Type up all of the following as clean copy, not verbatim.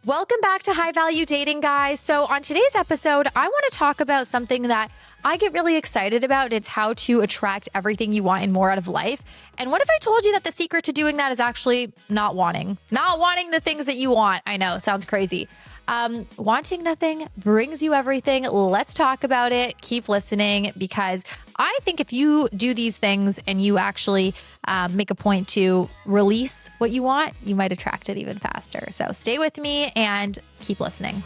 Welcome back to High Value Dating, guys. So on today's episode, I want to talk about something that I get really excited about. It's how to attract everything you want and more out of life. And what if I told you that the secret to doing that is actually not wanting the things that you want? I know, sounds crazy. Wanting nothing brings you everything. Let's talk about it. Keep listening, because I think if you do these things and you actually make a point to release what you want, you might attract it even faster. So stay with me and keep listening.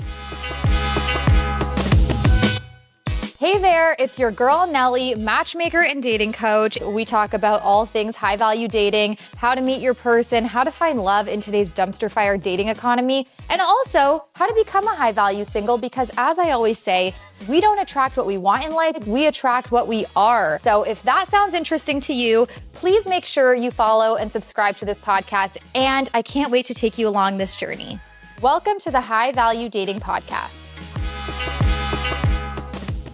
Hey there, it's your girl Nelly, matchmaker and dating coach. We talk about all things high value dating, how to meet your person, how to find love in today's dumpster fire dating economy, and also how to become a high value single, because as I always say, we don't attract what we want in life, we attract what we are. So if that sounds interesting to you, please make sure you follow and subscribe to this podcast, and I can't wait to take you along this journey. Welcome to the High Value Dating Podcast.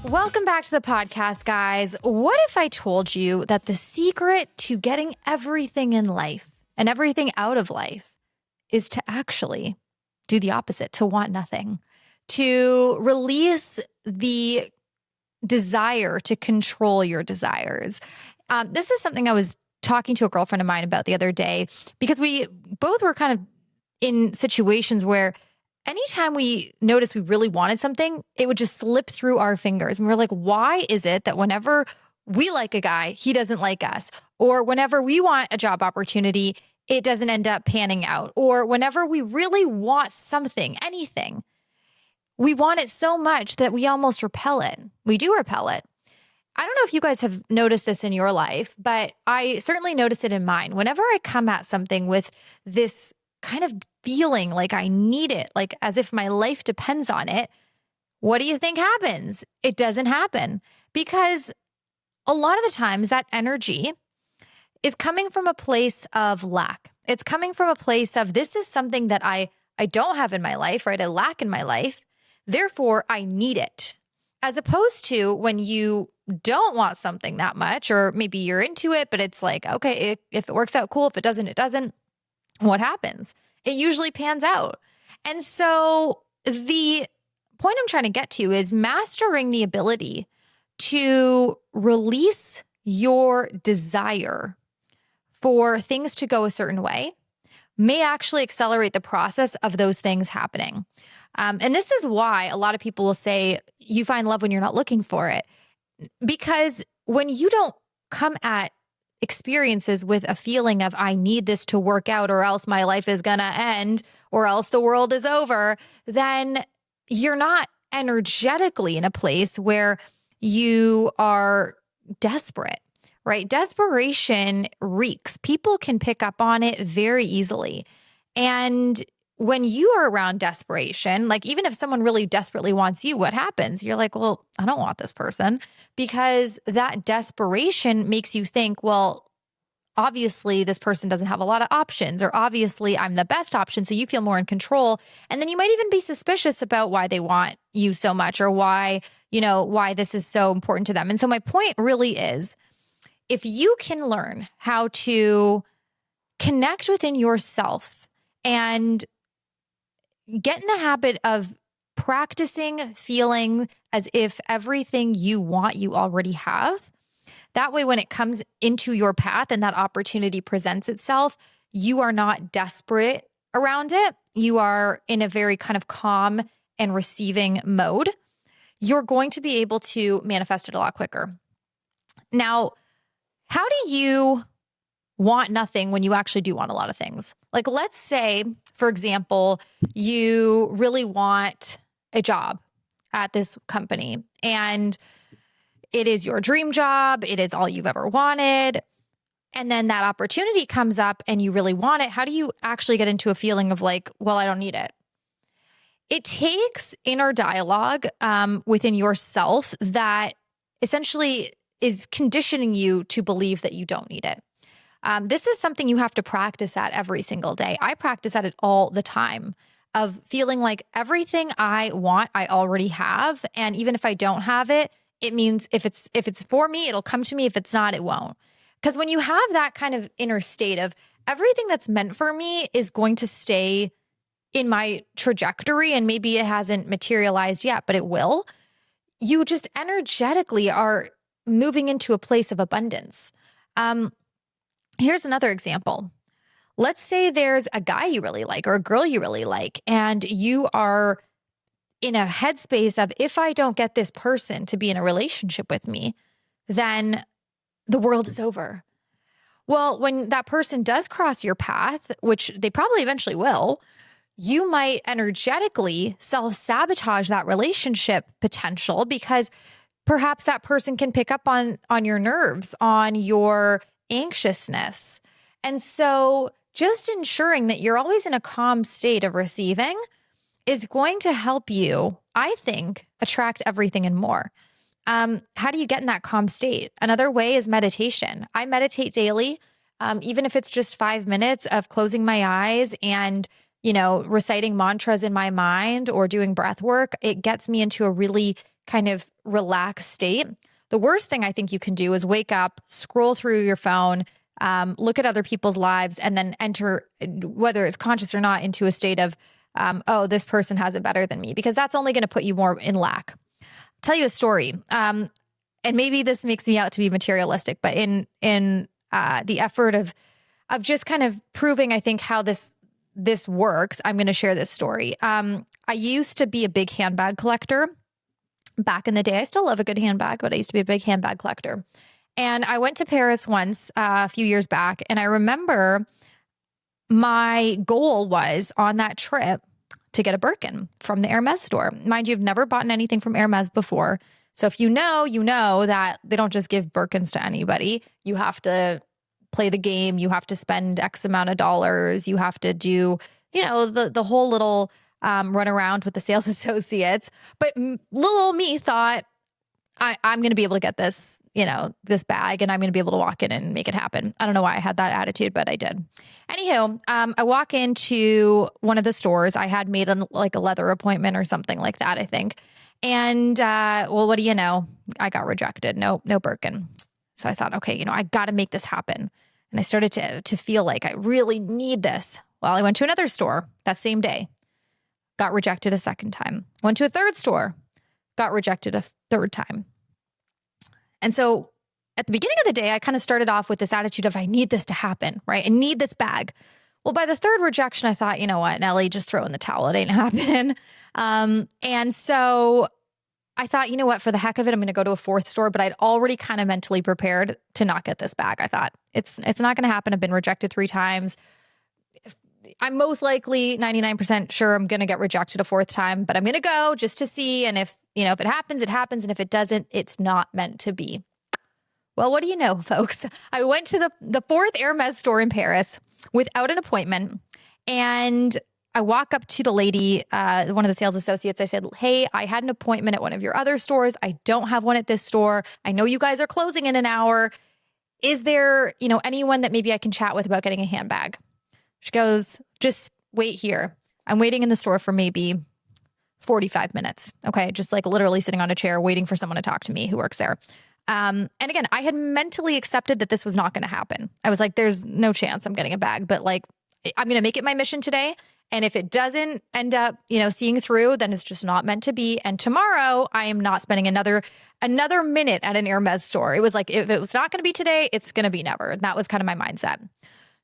Welcome back to the podcast, guys. What if I told you that the secret to getting everything in life and everything out of life is to actually do the opposite, to want nothing, to release the desire to control your desires? This is something I was talking to a girlfriend of mine about the other day, because we both were kind of in situations where anytime we noticed we really wanted something, it would just slip through our fingers. And we're like, why is it that whenever we like a guy, he doesn't like us? Or whenever we want a job opportunity, it doesn't end up panning out? Or whenever we really want something, anything, we want it so much that we almost repel it. We do repel it. I don't know if you guys have noticed this in your life, but I certainly notice it in mine. Whenever I come at something with this kind of feeling like I need it, like as if my life depends on it, what do you think happens? It doesn't happen, because a lot of the times that energy is coming from a place of lack. It's coming from a place of, this is something that I don't have in my life, right? I lack in my life. Therefore, I need it. As opposed to when you don't want something that much, or maybe you're into it, but it's like, okay, if it works out, cool. If it doesn't, it doesn't. What happens? It usually pans out. And so the point I'm trying to get to is mastering the ability to release your desire for things to go a certain way may actually accelerate the process of those things happening. And this is why a lot of people will say you find love when you're not looking for it. Because when you don't come at experiences with a feeling of, I need this to work out or else my life is going to end or else the world is over, then you're not energetically in a place where you are desperate, right? Desperation reeks. People can pick up on it very easily. And when you are around desperation, like even if someone really desperately wants you, what happens? You're like, well, I don't want this person, because that desperation makes you think, well, obviously this person doesn't have a lot of options, or obviously I'm the best option. So you feel more in control. And then you might even be suspicious about why they want you so much, or why this is so important to them. And so my point really is, if you can learn how to connect within yourself and get in the habit of practicing feeling as if everything you want, you already have. That way, when it comes into your path and that opportunity presents itself, you are not desperate around it. You are in a very kind of calm and receiving mode. You're going to be able to manifest it a lot quicker. Now, how do you want nothing when you actually do want a lot of things? Like, let's say, for example, you really want a job at this company and it is your dream job. It is all you've ever wanted. And then that opportunity comes up and you really want it. How do you actually get into a feeling of like, well, I don't need it? It takes inner dialogue within yourself that essentially is conditioning you to believe that you don't need it. This is something you have to practice at every single day. I practice at it all the time, of feeling like everything I want, I already have. And even if I don't have it, it means if it's for me, it'll come to me. If it's not, it won't. Because when you have that kind of inner state of everything that's meant for me is going to stay in my trajectory, and maybe it hasn't materialized yet, but it will, you just energetically are moving into a place of abundance. Um, Here's another example. Let's say there's a guy you really like or a girl you really like, and you are in a headspace of, if I don't get this person to be in a relationship with me, then the world is over. Well, when that person does cross your path, which they probably eventually will, you might energetically self-sabotage that relationship potential because perhaps that person can pick up on your nerves, on your anxiousness. And so just ensuring that you're always in a calm state of receiving is going to help you, I think, attract everything and more. How do you get in that calm state? Another way is meditation. I meditate daily, even if it's just 5 minutes of closing my eyes and, reciting mantras in my mind or doing breath work. It gets me into a really kind of relaxed state. The worst thing I think you can do is wake up, scroll through your phone, look at other people's lives, and then enter, whether it's conscious or not, into a state of, oh, this person has it better than me, because that's only going to put you more in lack. Tell you a story. And maybe this makes me out to be materialistic, but in the effort of just kind of proving, I think, how this works, I'm going to share this story. I used to be a big handbag collector back in the day. I still love a good handbag, but I used to be a big handbag collector. And I went to Paris once a few years back, and I remember my goal was on that trip to get a Birkin from the Hermes store. Mind you, I've never bought anything from Hermes before. So if you know that they don't just give Birkins to anybody. You have to play the game. You have to spend X amount of dollars. You have to do, the whole little run around with the sales associates. But little old me thought, I'm going to be able to get this, this bag, and I'm going to be able to walk in and make it happen. I don't know why I had that attitude, but I did. Anywho, I walk into one of the stores. I had made a leather appointment or something like that, I think. And, well, what do you know? I got rejected. No Birkin. So I thought, okay, I got to make this happen. And I started to feel like I really need this. Well, I went to another store that same day, got rejected a second time. Went to a third store, got rejected a third time. And so at the beginning of the day, I kind of started off with this attitude of, I need this to happen, right? I need this bag. Well, by the third rejection, I thought, you know what, Nelly, just throw in the towel. It ain't happening. And so I thought, you know what, for the heck of it, I'm going to go to a fourth store, but I'd already kind of mentally prepared to not get this bag. I thought it's not going to happen. I've been rejected 3 times. I'm most likely 99% sure I'm going to get rejected a fourth time, but I'm going to go just to see. And if it happens, it happens. And if it doesn't, it's not meant to be. Well, what do you know, folks? I went to the fourth Hermes store in Paris without an appointment. And I walk up to the lady, one of the sales associates. I said, hey, I had an appointment at one of your other stores. I don't have one at this store. I know you guys are closing in an hour. Is there, anyone that maybe I can chat with about getting a handbag? She goes, just wait here. I'm waiting in the store for maybe 45 minutes. Okay. Just literally sitting on a chair, waiting for someone to talk to me who works there. And again, I had mentally accepted that this was not going to happen. I was like, there's no chance I'm getting a bag, but I'm going to make it my mission today. And if it doesn't end up, seeing through, then it's just not meant to be. And tomorrow I am not spending another minute at an Hermes store. It was like, if it was not going to be today, it's going to be never. And that was kind of my mindset.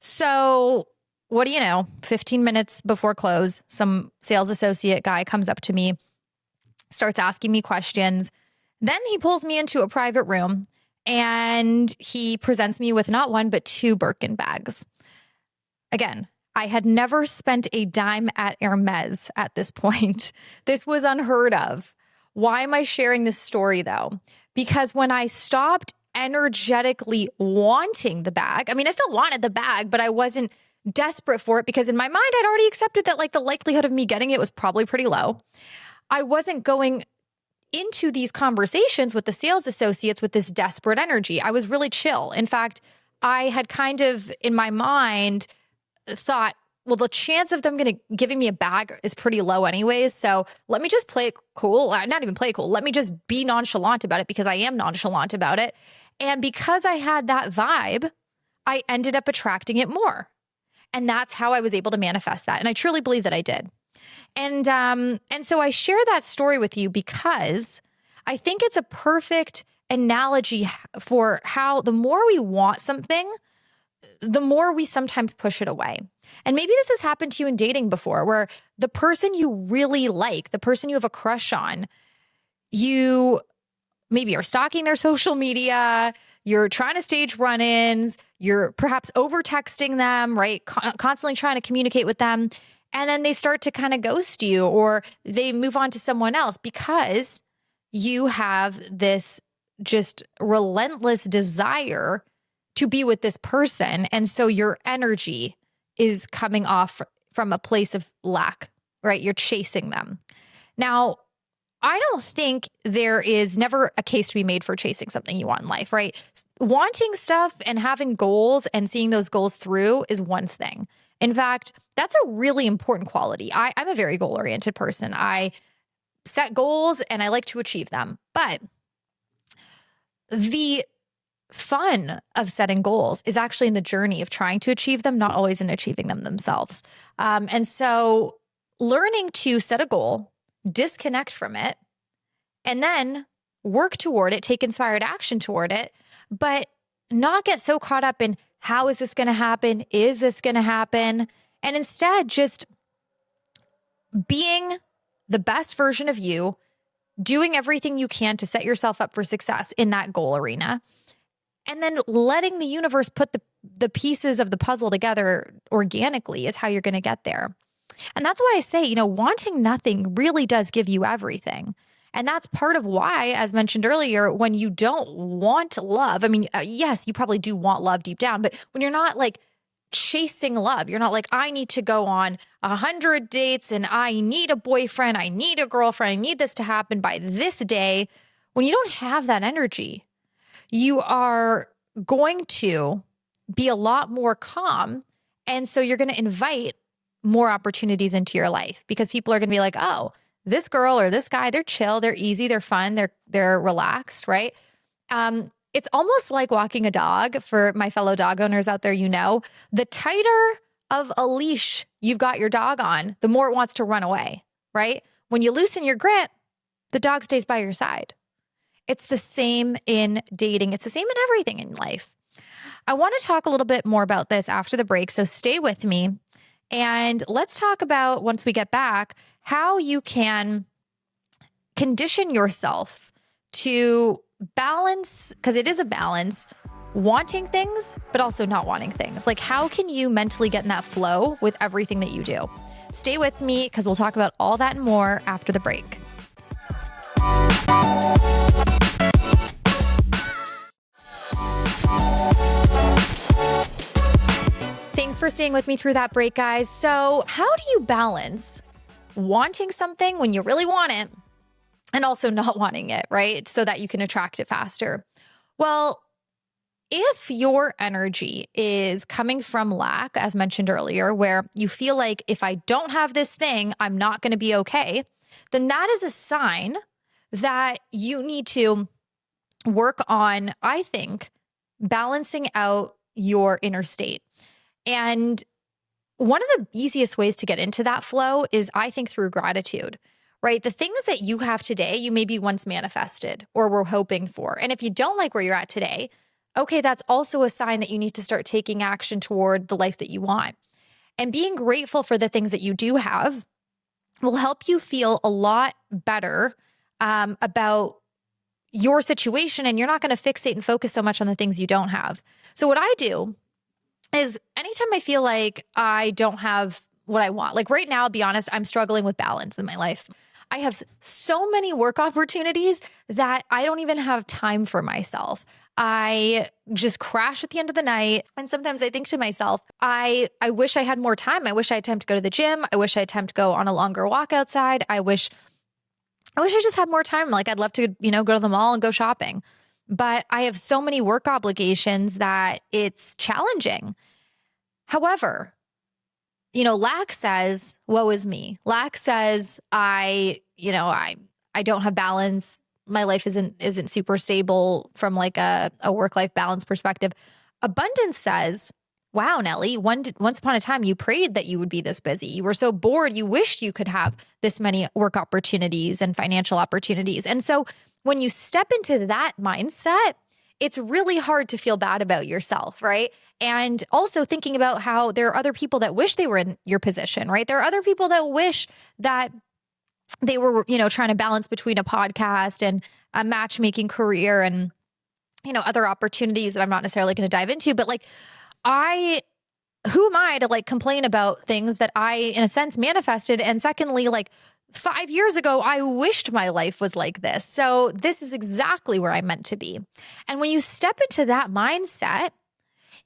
So what do you know? 15 minutes before close, some sales associate guy comes up to me, starts asking me questions. Then he pulls me into a private room and he presents me with not one, but 2 Birkin bags. Again, I had never spent a dime at Hermes at this point. This was unheard of. Why am I sharing this story though? Because when I stopped energetically wanting the bag, I still wanted the bag, but I wasn't desperate for it because in my mind, I'd already accepted that the likelihood of me getting it was probably pretty low. I wasn't going into these conversations with the sales associates with this desperate energy. I was really chill. In fact, I had kind of in my mind thought, well, the chance of them giving me a bag is pretty low anyways. So let me just play it cool. Not even play it cool. Let me just be nonchalant about it because I am nonchalant about it. And because I had that vibe, I ended up attracting it more. And that's how I was able to manifest that. And I truly believe that I did. And so I share that story with you because I think it's a perfect analogy for how the more we want something, the more we sometimes push it away. And maybe this has happened to you in dating before, where the person you really like, the person you have a crush on, you maybe are stalking their social media, you're trying to stage run-ins, you're perhaps over texting them, right? Constantly trying to communicate with them. And then they start to kind of ghost you, or they move on to someone else because you have this just relentless desire to be with this person. And so your energy is coming off from a place of lack, right? You're chasing them. Now, I don't think there is never a case to be made for chasing something you want in life, right? Wanting stuff and having goals and seeing those goals through is one thing. In fact, that's a really important quality. I'm a very goal-oriented person. I set goals and I like to achieve them. But the fun of setting goals is actually in the journey of trying to achieve them, not always in achieving them themselves. And so learning to set a goal, disconnect from it, and then work toward it, take inspired action toward it, but not get so caught up in how is this going to happen? Is this going to happen? And instead just being the best version of you, doing everything you can to set yourself up for success in that goal arena. And then letting the universe put the pieces of the puzzle together organically is how you're going to get there. And that's why I say, wanting nothing really does give you everything. And that's part of why, as mentioned earlier, when you don't want love, I mean, yes, you probably do want love deep down, but when you're not like chasing love, you're not like, I need to go on 100 dates and I need a boyfriend, I need a girlfriend, I need this to happen by this day. When you don't have that energy, you are going to be a lot more calm. And so you're going to invite more opportunities into your life because people are going to be like, oh, this girl or this guy, they're chill, they're easy, they're fun, they're relaxed, right? It's almost like walking a dog. For my fellow dog owners out there, the tighter of a leash you've got your dog on, the more it wants to run away, right? When you loosen your grip, the dog stays by your side. It's the same in dating. It's the same in everything in life. I want to talk a little bit more about this after the break, so stay with me. And let's talk about, once we get back, how you can condition yourself to balance, because it is a balance, wanting things, but also not wanting things. Like, how can you mentally get in that flow with everything that you do? Stay with me because we'll talk about all that and more after the break. Thanks for staying with me through that break, guys. So how do you balance wanting something when you really want it and also not wanting it, right? So that you can attract it faster. Well, if your energy is coming from lack, as mentioned earlier, where you feel like if I don't have this thing, I'm not going to be okay, then that is a sign that you need to work on, I think, balancing out your inner state. And one of the easiest ways to get into that flow is, I think, through gratitude, right? The things that you have today, you maybe once manifested or were hoping for. And if you don't like where you're at today, okay, that's also a sign that you need to start taking action toward the life that you want. And being grateful for the things that you do have will help you feel a lot better about your situation. And you're not going to fixate and focus so much on the things you don't have. So what I do is anytime I feel like I don't have what I want, like right now, I'll be honest, I'm struggling with balance in my life. I have so many work opportunities that I don't even have time for myself. I just crash at the end of the night. And sometimes I think to myself, I wish I had more time. I wish I had time to go to the gym. I wish I had time to go on a longer walk outside. I wish I just had more time. Like, I'd love to, go to the mall and go shopping. But I have so many work obligations that it's challenging. However, lack says, woe is me. Lack says, I don't have balance. My life isn't super stable from like a work-life balance perspective. Abundance says, wow, Nelly, once upon a time, you prayed that you would be this busy. You were so bored. You wished you could have this many work opportunities and financial opportunities. And so when you step into that mindset, it's really hard to feel bad about yourself, right? And also thinking about how there are other people that wish they were in your position, right? There are other people that wish that they were, trying to balance between a podcast and a matchmaking career and, other opportunities that I'm not necessarily going to dive into. But like, who am I to like complain about things that I, in a sense, manifested? And secondly, like 5 years ago, I wished my life was like this. So this is exactly where I'm meant to be. And when you step into that mindset,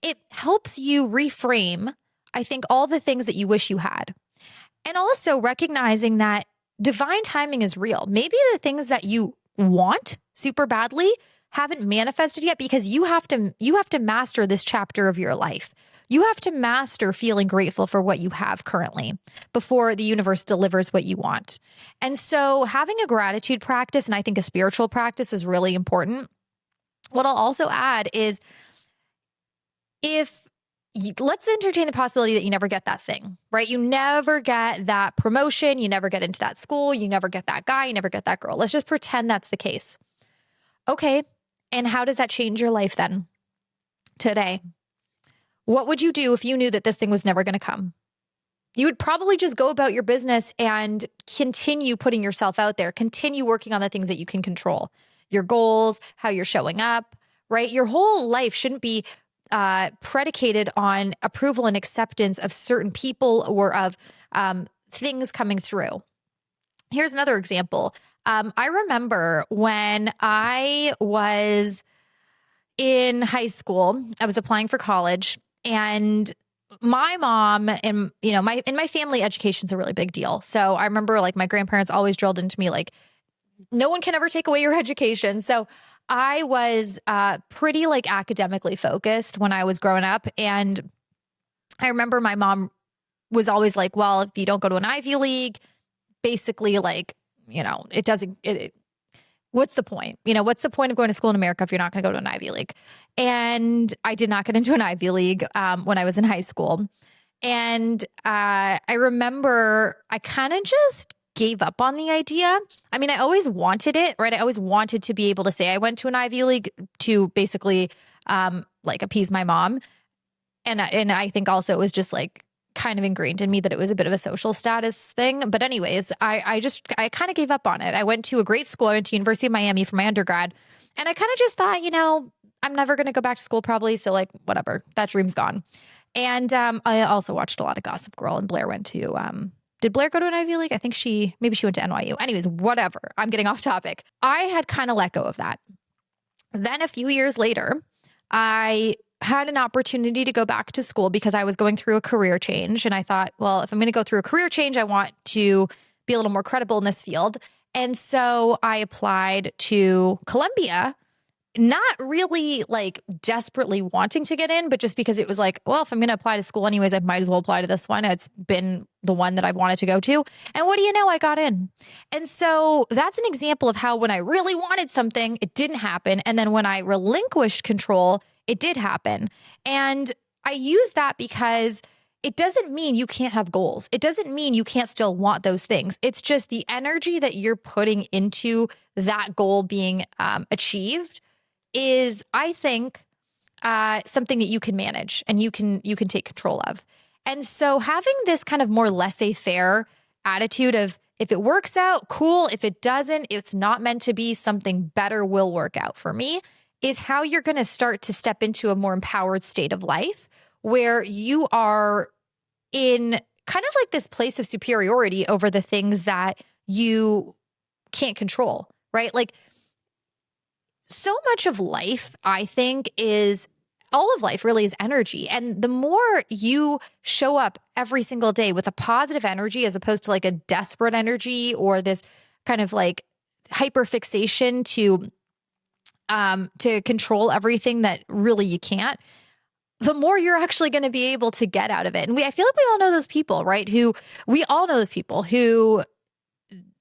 it helps you reframe, I think, all the things that you wish you had. And also recognizing that divine timing is real. Maybe the things that you want super badly haven't manifested yet because you have to master this chapter of your life. You have to master feeling grateful for what you have currently before the universe delivers what you want. And so having a gratitude practice, and I think a spiritual practice, is really important. What I'll also add is let's entertain the possibility that you never get that thing, right? You never get that promotion. You never get into that school. You never get that guy. You never get that girl. Let's just pretend that's the case. Okay. And how does that change your life then? Today, what would you do if you knew that this thing was never going to come? You would probably just go about your business and continue putting yourself out there, continue working on the things that you can control, your goals, how you're showing up, right? Your whole life shouldn't be predicated on approval and acceptance of certain people or of things coming through. Here's another example. I remember when I was in high school, I was applying for college, and my mom and, in my family, education's a really big deal. So I remember like my grandparents always drilled into me, like, no one can ever take away your education. So I was pretty like academically focused when I was growing up. And I remember my mom was always like, well, if you don't go to an Ivy League, basically like, it doesn't, what's the point? What's the point of going to school in America if you're not going to go to an Ivy League? And I did not get into an Ivy League when I was in high school. And I remember I kind of just gave up on the idea. I mean, I always wanted it, right? I always wanted to be able to say I went to an Ivy League to basically like appease my mom. And I think also it was just like kind of ingrained in me that it was a bit of a social status thing. But anyways, I kind of gave up on it. I went to a great school. I went to University of Miami for my undergrad. And I kind of just thought, I'm never going to go back to school probably. So like, whatever, that dream's gone. And I also watched a lot of Gossip Girl, and Blair went to, did Blair go to an Ivy League? I think maybe she went to NYU. Anyways, whatever. I'm getting off topic. I had kind of let go of that. Then a few years later, I had an opportunity to go back to school because I was going through a career change. And I thought, well, if I'm going to go through a career change, I want to be a little more credible in this field. And so I applied to Columbia, not really like desperately wanting to get in, but just because it was like, well, if I'm going to apply to school anyways, I might as well apply to this one. It's been the one that I've wanted to go to. And what do you know? I got in. And so that's an example of how when I really wanted something, it didn't happen. And then when I relinquished control, it did happen. And I use that because it doesn't mean you can't have goals. It doesn't mean you can't still want those things. It's just the energy that you're putting into that goal being achieved is, I think, something that you can manage and you can take control of. And so having this kind of more laissez-faire attitude of, if it works out, cool. If it doesn't, it's not meant to be, something better will work out for me, is how you're going to start to step into a more empowered state of life where you are in kind of like this place of superiority over the things that you can't control, right? Like, so much of life, I think, all of life really is energy. And the more you show up every single day with a positive energy, as opposed to like a desperate energy or this kind of like hyperfixation to control everything that really you can't, the more you're actually going to be able to get out of it. And I feel like we all know those people, right? We all know those people who,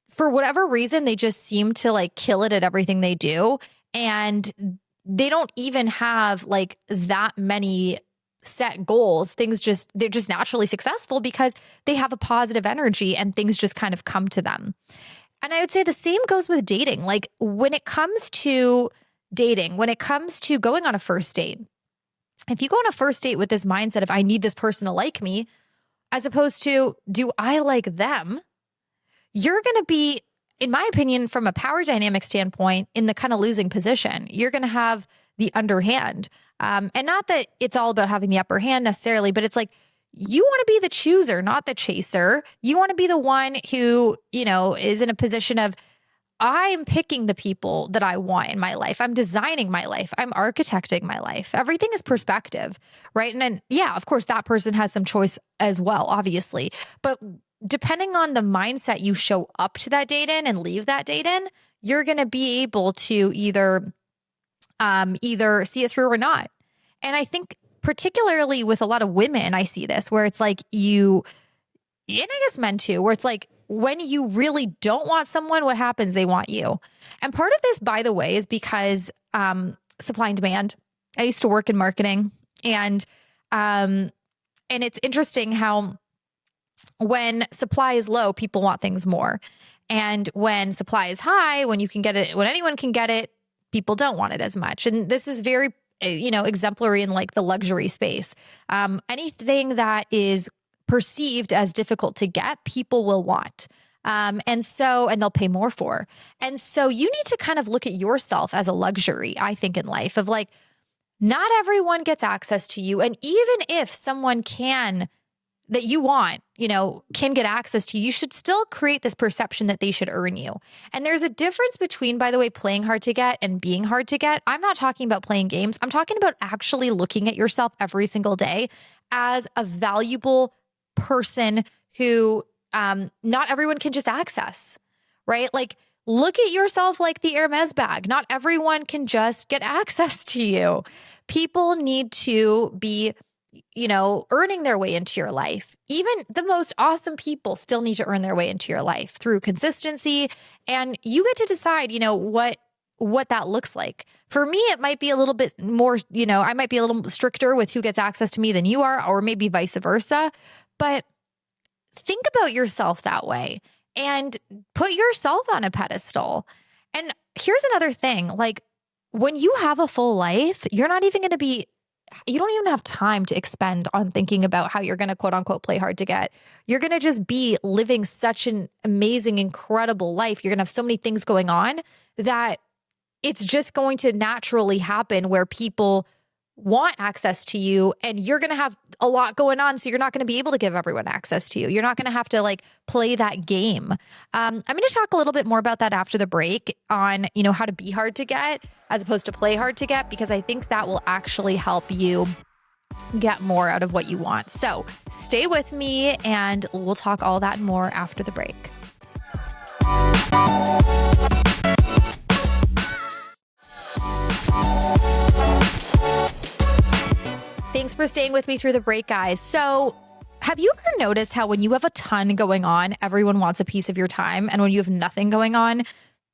for whatever reason, they just seem to like kill it at everything they do. And they don't even have like that many set goals, they're just naturally successful because they have a positive energy and things just kind of come to them. And I would say the same goes with dating. Like when it comes to dating, when it comes to going on a first date, if you go on a first date with this mindset of I need this person to like me, as opposed to do I like them, you're going to be, in my opinion, from a power dynamic standpoint, in the kind of losing position. You're going to have the underhand. And not that it's all about having the upper hand necessarily, but it's like you want to be the chooser, not the chaser. You want to be the one who, is in a position of I'm picking the people that I want in my life. I'm designing my life. I'm architecting my life. Everything is perspective, right? And then, yeah, of course, that person has some choice as well, obviously. But depending on the mindset you show up to that date in and leave that date in, you're going to be able to either see it through or not. And I think particularly with a lot of women, I see this where it's like and I guess men too, where it's like, when you really don't want someone, what happens? They want you. And part of this, by the way, is because supply and demand. I used to work in marketing, and it's interesting how when supply is low, people want things more. And when supply is high, when you can get it, when anyone can get it, people don't want it as much. And this is very, exemplary in like the luxury space. Anything that is perceived as difficult to get, people will want. And they'll pay more for. And so you need to kind of look at yourself as a luxury, I think, in life of like, not everyone gets access to you. And even if someone that you want, can get access to you, you should still create this perception that they should earn you. And there's a difference between, by the way, playing hard to get and being hard to get. I'm not talking about playing games. I'm talking about actually looking at yourself every single day as a valuable person who not everyone can just access, right? Like, look at yourself like the Hermes bag. Not everyone can just get access to you. People need to be, earning their way into your life. Even the most awesome people still need to earn their way into your life through consistency. And you get to decide, what that looks like. For me, it might be a little bit more, I might be a little stricter with who gets access to me than you are, or maybe vice versa. But think about yourself that way and put yourself on a pedestal. And here's another thing, like when you have a full life, you don't even have time to expend on thinking about how you're going to quote unquote play hard to get. You're going to just be living such an amazing, incredible life. You're going to have so many things going on that it's just going to naturally happen where people want access to you, and you're going to have a lot going on. So you're not going to be able to give everyone access to you. You're not going to have to like play that game. I'm going to talk a little bit more about that after the break on, how to be hard to get as opposed to play hard to get, because I think that will actually help you get more out of what you want. So stay with me and we'll talk all that and more after the break. Thanks for staying with me through the break, guys. So have you ever noticed how when you have a ton going on, everyone wants a piece of your time? And when you have nothing going on,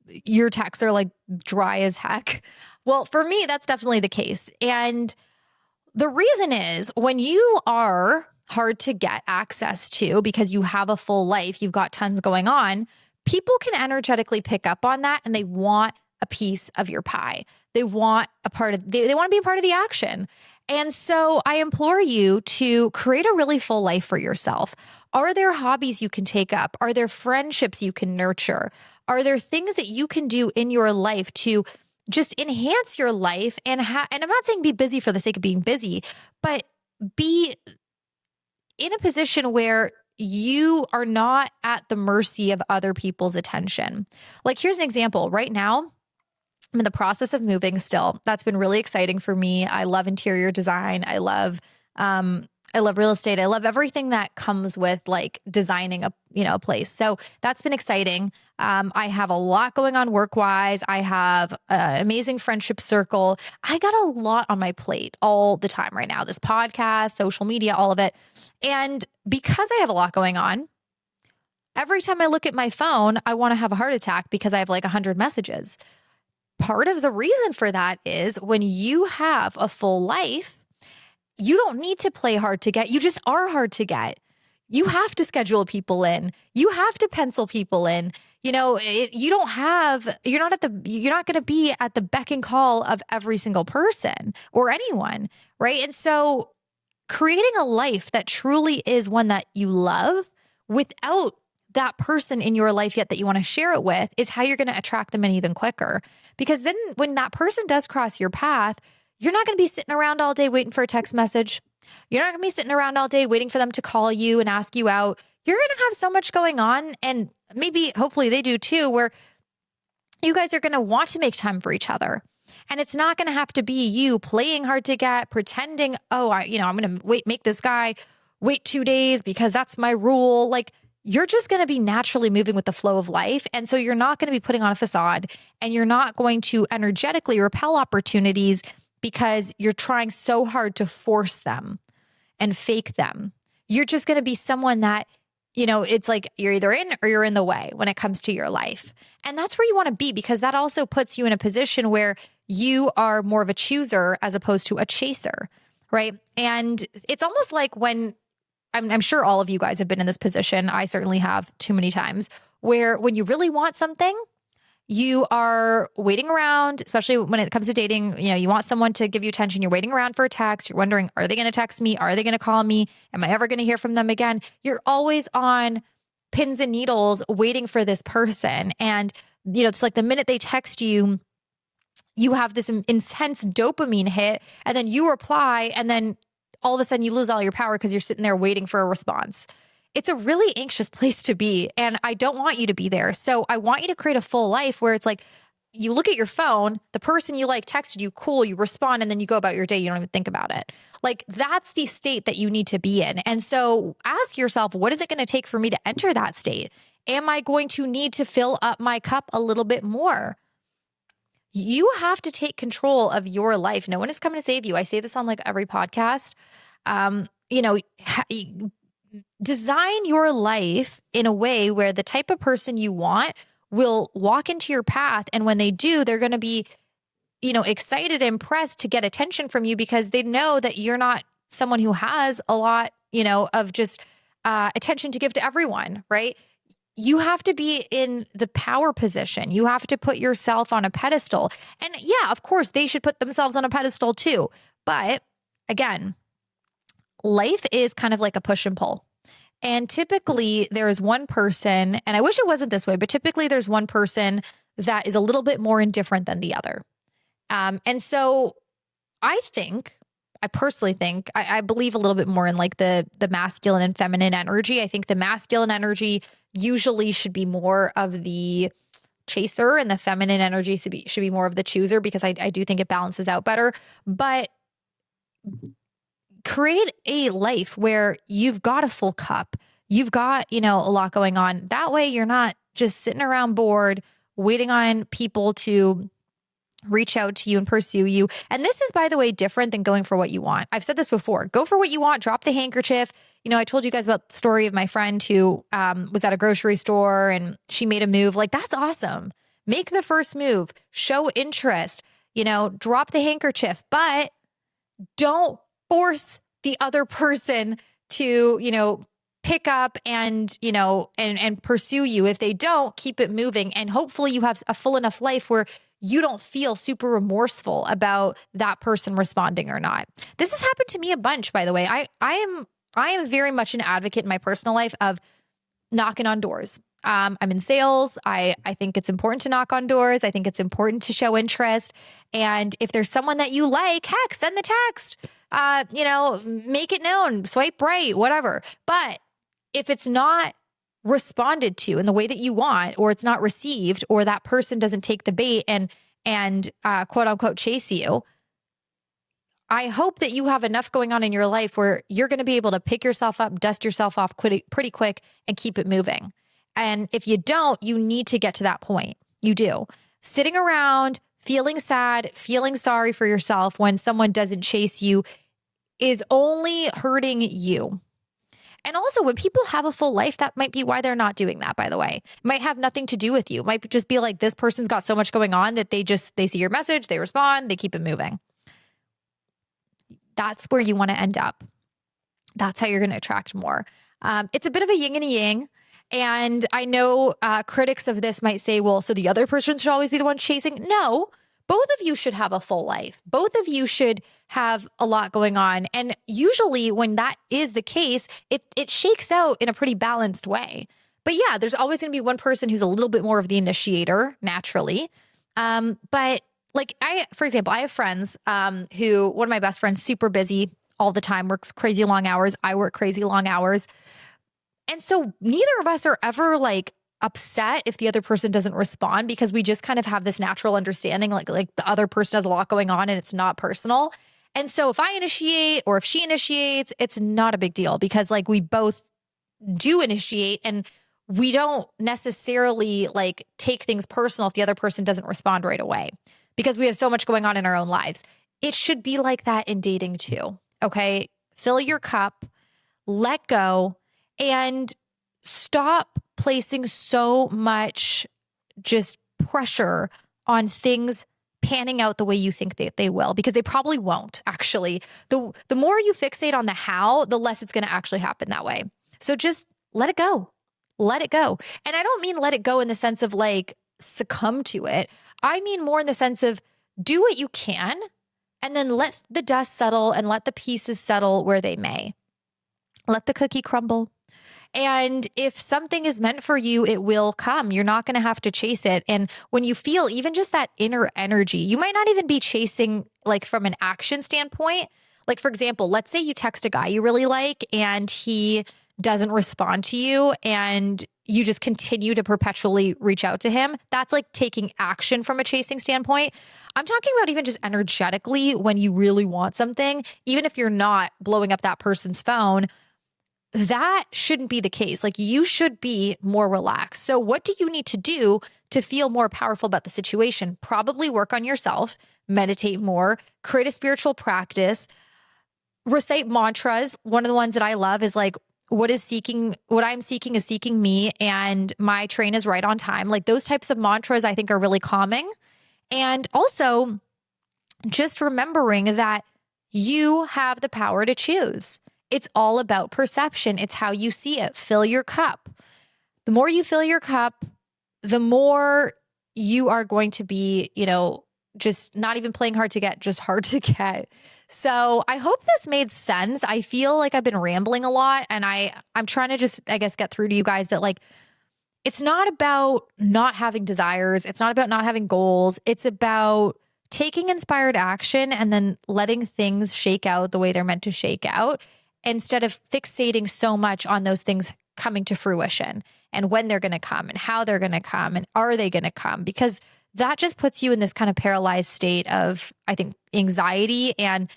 your texts are like dry as heck? Well, for me, that's definitely the case. And the reason is when you are hard to get access to because you have a full life, you've got tons going on, people can energetically pick up on that and they want a piece of your pie. They want they want to be a part of the action. And so I implore you to create a really full life for yourself. Are there hobbies you can take up? Are there friendships you can nurture? Are there things that you can do in your life to just enhance your life? And I'm not saying be busy for the sake of being busy, but be in a position where you are not at the mercy of other people's attention. Like, here's an example. Right now, I'm in the process of moving still. That's been really exciting for me. I love interior design. I love real estate. I love everything that comes with like designing a place. So that's been exciting. I have a lot going on work-wise. I have an amazing friendship circle. I got a lot on my plate all the time right now. This podcast, social media, all of it. And because I have a lot going on, every time I look at my phone, I want to have a heart attack because I have like 100 messages. Part of the reason for that is when you have a full life you don't need to play hard to get. You just are hard to get. You have to schedule people in. You have to pencil people in. You know, you're not going to be at the beck and call of every single person or anyone, right? And so creating a life that truly is one that you love without that person in your life yet that you want to share it with is how you're going to attract them in even quicker. Because then when that person does cross your path, you're not going to be sitting around all day waiting for a text message. You're not going to be sitting around all day waiting for them to call you and ask you out. You're going to have so much going on, and maybe, hopefully they do too, where you guys are going to want to make time for each other. And it's not going to have to be you playing hard to get, pretending, I'm going to make this guy wait 2 days because that's my rule. Like, you're just going to be naturally moving with the flow of life. And so you're not going to be putting on a facade, and you're not going to energetically repel opportunities because you're trying so hard to force them and fake them. You're just going to be someone that, it's like you're either in or you're in the way when it comes to your life. And that's where you want to be, because that also puts you in a position where you are more of a chooser as opposed to a chaser, right? And it's almost like when, I'm sure all of you guys have been in this position. I certainly have too many times, where when you really want something, you are waiting around, especially when it comes to dating. You want someone to give you attention. You're waiting around for a text. You're wondering, are they going to text me? Are they going to call me? Am I ever going to hear from them again? You're always on pins and needles waiting for this person. And, it's like the minute they text you, you have this intense dopamine hit, and then you reply, and then all of a sudden you lose all your power because you're sitting there waiting for a response. It's a really anxious place to be, and I don't want you to be there. So I want you to create a full life where it's like you look at your phone, the person you like texted you, cool, you respond, and then you go about your day. You don't even think about it. Like, that's the state that you need to be in. And so ask yourself, what is it going to take for me to enter that state? Am I going to need to fill up my cup a little bit more? You have to take control of your life. No one is coming to save you. I say this on like every podcast. Design your life in a way where the type of person you want will walk into your path. And when they do, they're going to be, excited, impressed to get attention from you, because they know that you're not someone who has a lot, of just attention to give to everyone, right? You have to be in the power position. You have to put yourself on a pedestal. And yeah, of course, they should put themselves on a pedestal too. But again, life is kind of like a push and pull. And typically there is one person, and I wish it wasn't this way, but typically there's one person that is a little bit more indifferent than the other. And so I personally think, I believe a little bit more in like the masculine and feminine energy. I think the masculine energy usually should be more of the chaser, and the feminine energy should be more of the chooser, because I do think it balances out better. But create a life where you've got a full cup. You've got, a lot going on. That way you're not just sitting around bored, waiting on people to reach out to you and pursue you. And this is, by the way, different than going for what you want. I've said this before. Go for what you want. Drop the handkerchief. I told you guys about the story of my friend who was at a grocery store and she made a move. Like, that's awesome. Make the first move. Show interest. Drop the handkerchief. But don't force the other person to, pick up and pursue you. If they don't, keep it moving. And hopefully you have a full enough life where you don't feel super remorseful about that person responding or not. This has happened to me a bunch, by the way. I am very much an advocate in my personal life of knocking on doors. I'm in sales. I think it's important to knock on doors. I think it's important to show interest. And if there's someone that you like, heck, send the text, make it known, swipe right, whatever. But if it's not responded to in the way that you want, or it's not received, or that person doesn't take the bait and quote unquote chase you, I hope that you have enough going on in your life where you're going to be able to pick yourself up, dust yourself off pretty quick, and keep it moving. And if you don't, you need to get to that point. You do. Sitting around, feeling sad, feeling sorry for yourself when someone doesn't chase you is only hurting you. And also, when people have a full life, that might be why they're not doing that, by the way. It might have nothing to do with you. It might just be like, this person's got so much going on that they see your message, they respond, they keep it moving. that's where you want to end up. That's how you're going to attract more. It's a bit of a yin and a yang. And I know critics of this might say, well, so the other person should always be the one chasing. No, both of you should have a full life. Both of you should have a lot going on. And usually when that is the case, it shakes out in a pretty balanced way. But yeah, there's always going to be one person who's a little bit more of the initiator naturally. But like for example, I have friends who, one of my best friends, super busy all the time, works crazy long hours. I work crazy long hours. And so neither of us are ever like upset if the other person doesn't respond, because we just kind of have this natural understanding, like the other person has a lot going on and it's not personal. And so if I initiate or if she initiates, it's not a big deal, because like we both do initiate, and we don't necessarily like take things personal if the other person doesn't respond right away, because we have so much going on in our own lives. It should be like that in dating too. Okay. Fill your cup, let go, and stop placing so much just pressure on things panning out the way you think they will, because they probably won't actually. The more you fixate on the how, the less it's going to actually happen that way. So just let it go. Let it go. And I don't mean let it go in the sense of like succumb to it. I mean more in the sense of do what you can and then let the dust settle and let the pieces settle where they may. Let the cookie crumble. And if something is meant for you, it will come. You're not going to have to chase it. And when you feel even just that inner energy, you might not even be chasing like from an action standpoint. Like, for example, let's say you text a guy you really like and he doesn't respond to you and you just continue to perpetually reach out to him. That's like taking action from a chasing standpoint. I'm talking about even just energetically when you really want something, even if you're not blowing up that person's phone. That shouldn't be the case. Like, you should be more relaxed. So what do you need to do to feel more powerful about the situation? Probably work on yourself, meditate more, create a spiritual practice, recite mantras. One of the ones that I love is like, what I'm seeking is seeking me, and my train is right on time. Like, those types of mantras I think are really calming. And also just remembering that you have the power to choose. It's all about perception. It's how you see it. Fill your cup. The more you fill your cup, the more you are going to be, just not even playing hard to get, just hard to get. So I hope this made sense. I feel like I've been rambling a lot, and I'm trying to just, I guess, get through to you guys that like, it's not about not having desires. It's not about not having goals. It's about taking inspired action and then letting things shake out the way they're meant to shake out, instead of fixating so much on those things coming to fruition and when they're going to come and how they're going to come and are they going to come, because that just puts you in this kind of paralyzed state of, I think, anxiety. And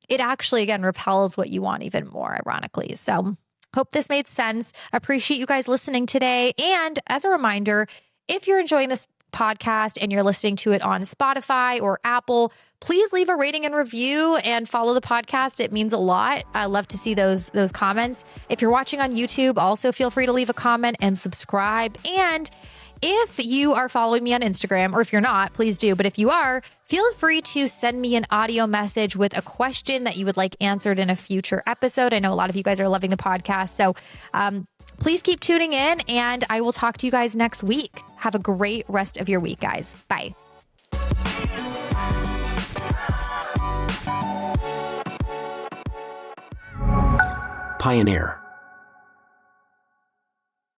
it actually, again, repels what you want even more, ironically. So hope this made sense. I appreciate you guys listening today. And as a reminder, if you're enjoying this podcast and you're listening to it on Spotify or Apple, please leave a rating and review and follow the podcast. It means a lot. I love to see those comments. If you're watching on YouTube, also feel free to leave a comment and subscribe. And if you are following me on Instagram, or if you're not, please do. But if you are, feel free to send me an audio message with a question that you would like answered in a future episode. I know a lot of you guys are loving the podcast. So please keep tuning in, and I will talk to you guys next week. Have a great rest of your week, guys. Bye. Pioneer.